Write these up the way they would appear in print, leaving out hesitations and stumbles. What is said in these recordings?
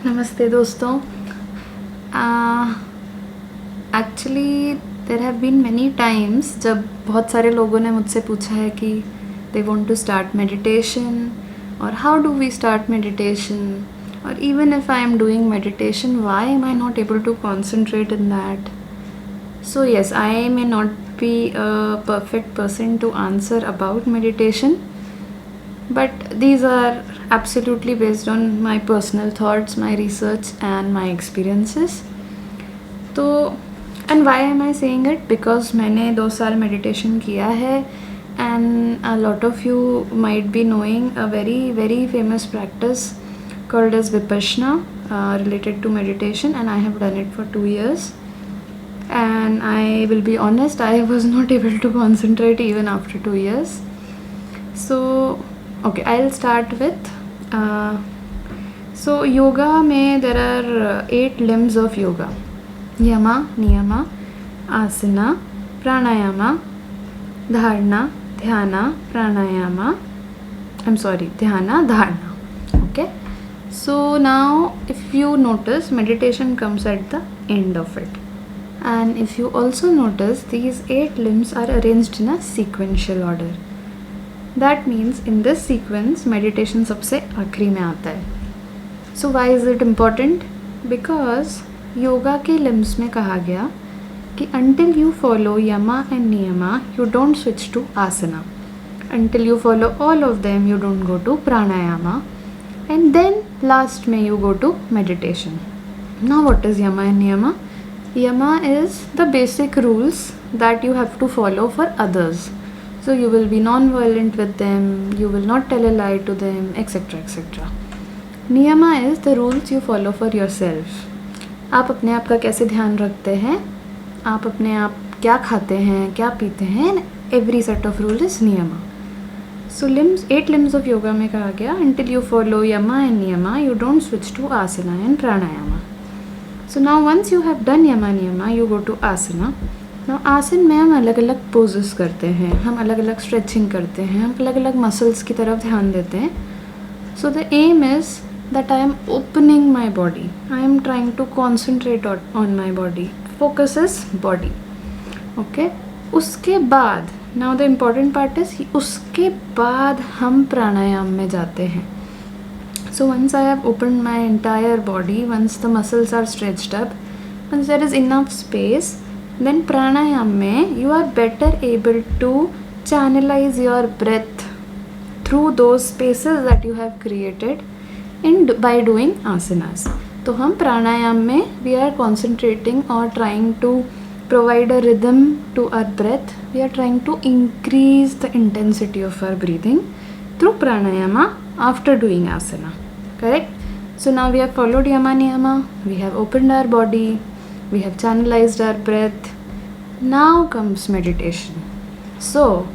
नमस्ते दोस्तों. Actually there have been many times जब बहुत सारे लोगों ने मुझसे पूछा है कि they want to start meditation और how do we start meditation, और even if I am doing meditation why am I not able to concentrate in that. So yes, I may not be a perfect person to answer about meditation, but these are absolutely based on my personal thoughts, my research and my experiences. तो and why am I saying it? Because मैंने 2 साल meditation किया है and a lot of you might be knowing a very very famous practice called as Vipassana related to meditation, and I have done it for 2 years. And I will be honest, I was not able to concentrate even after 2 years. So okay, I'll start with so yoga mein there are 8 limbs of yoga: yama, niyama, asana, pranayama, dharana, dhyana, pranayama, dhyana, dharana. Okay, so now if you notice, meditation comes at the end of it. And if you also notice, these 8 limbs are arranged in a sequential order. That means in this sequence, meditation सबसे आखिरी में आता है. So why is it important? Because yoga के limbs में कहा गया कि until you follow yama and niyama, you don't switch to asana. Until you follow all of them, you don't go to pranayama. And then last में you go to meditation. Now what is yama and niyama? Yama is the basic rules that you have to follow for others. So you will be non-violent with them, you will not tell a lie to them, etc. etc. Niyama is the rules you follow for yourself. आप अपने आप का कैसे ध्यान रखते हैं, आप अपने आप क्या खाते हैं, क्या पीते हैं, every set of rule is niyama. So 8 limbs of yoga में कहा गया until you follow yama and niyama, you don't switch to asana and pranayama. So now once you have done yama niyama, you go to asana. Now आसन में हम अलग अलग poses करते हैं, हम अलग अलग स्ट्रेचिंग करते हैं, हम अलग अलग मसल्स की तरफ ध्यान देते हैं. So the aim is that I am opening my body, I am trying to concentrate on my body. Focus is body. Okay. उसके बाद now the important part is उसके बाद हम प्राणायाम में जाते हैं. So once I have opened my entire body, once the muscles are stretched up, once there is enough space, then pranayam mein you are better able to channelize your breath through those spaces that you have created by doing asanas. तो हम प्राणायाम में we are concentrating or trying to provide a rhythm to our breath. We are trying to increase the intensity of our breathing through pranayama after doing asana. Correct? So now we have followed yama niyama, we have opened our body, we have channelized our breath. Now comes meditation. So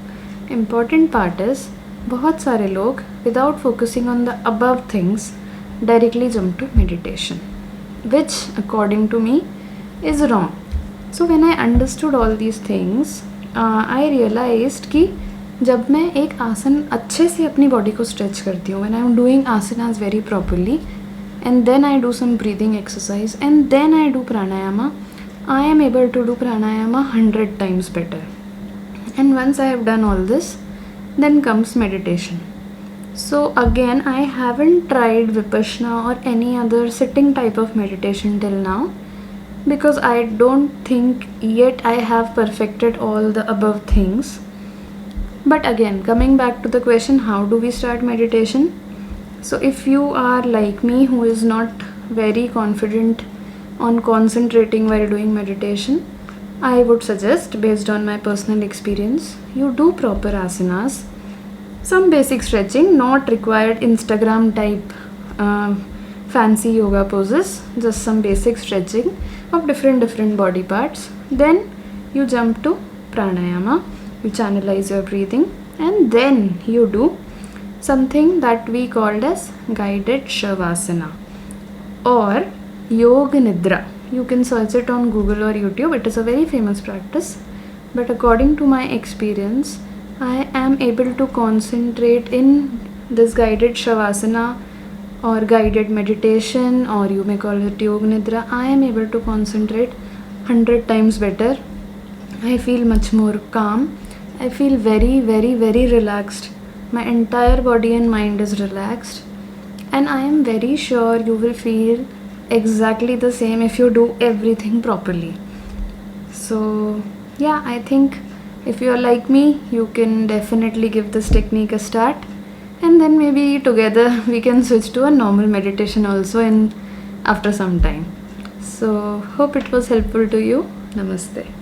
important part is बहुत सारे लोग without focusing on the above things directly jump to meditation, which according to me is wrong. So when I understood all these things, I realized कि जब मैं एक आसन अच्छे से अपनी बॉडी को स्ट्रेच करती हूँ, when I am doing asanas very properly and then I do some breathing exercise and then I do pranayama, I am able to do pranayama 100 times better. And once I have done all this, then comes meditation. So again, I haven't tried Vipassana or any other sitting type of meditation till now, because I don't think yet I have perfected all the above things. But again, coming back to the question, how do we start meditation? So if you are like me who is not very confident on concentrating while doing meditation, I would suggest, based on my personal experience, you do proper asanas, some basic stretching, not required Instagram type fancy yoga poses, just some basic stretching of different body parts. Then you jump to pranayama, you channelize your breathing, and then you do something that we called as guided shavasana or yoga nidra. You can search it on Google or YouTube. It is a very famous practice, but according to my experience, I am able to concentrate in this guided shavasana or guided meditation, or you may call it Yog Nidra, I am able to concentrate 100 times better. I feel much more calm. I feel very, very, very relaxed. My entire body and mind is relaxed. And I am very sure you will feel exactly the same if you do everything properly. So, yeah, I think if you are like me, you can definitely give this technique a start. And then maybe together we can switch to a normal meditation also in after some time. So, hope it was helpful to you. Namaste.